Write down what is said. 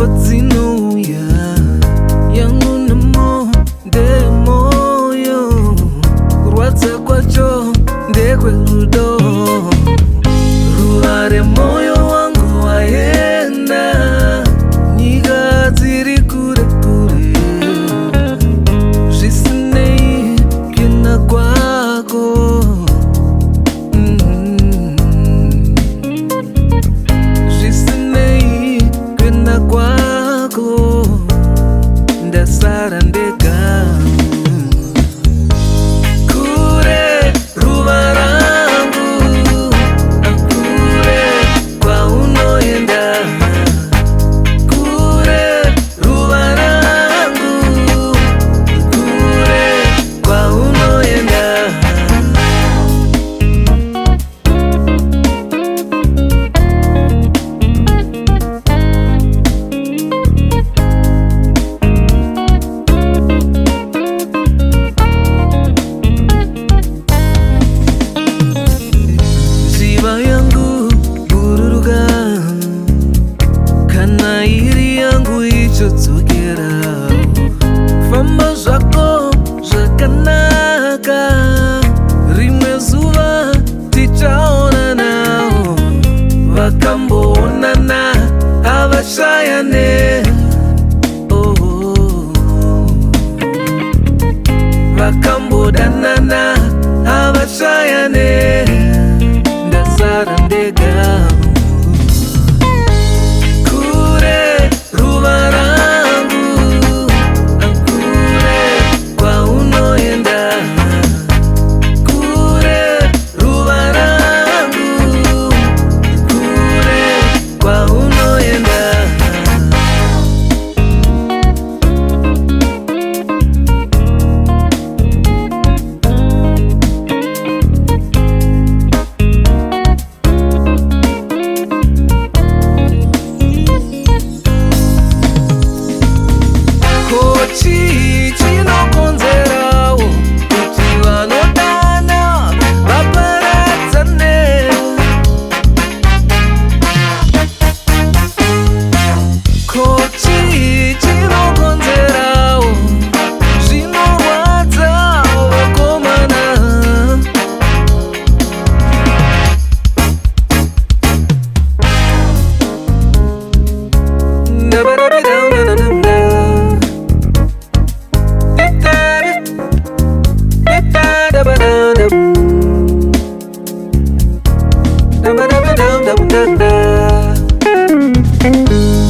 padzinuya yangu namo ndemoyo kurwadza kwacho ndekwerudo ruhare moyo wangu waenda nyika dziri kure kure zvisinei kena kwako zvisinei kena kwako ndasara ndega kure ruva rangu kure kwaunoenda kure ruva rangu kure kwaunoenda ziva yangu bururuka kana iri yangu ichodzokera famba zvako zvakanaka rimwe zuva tichaonanawo vakamboonana havashayane vakambodanana havashayane ndasara ndega kure ruva rangu kure kwaunoenda kure ruva rangu kure kwaunoenda kochi chinokonzerawo kuti vanodana vaparadzane kochi chinokonzerawo zvinorwadza vakomana Da-ba-da-ba-dum-dum-dum-dum.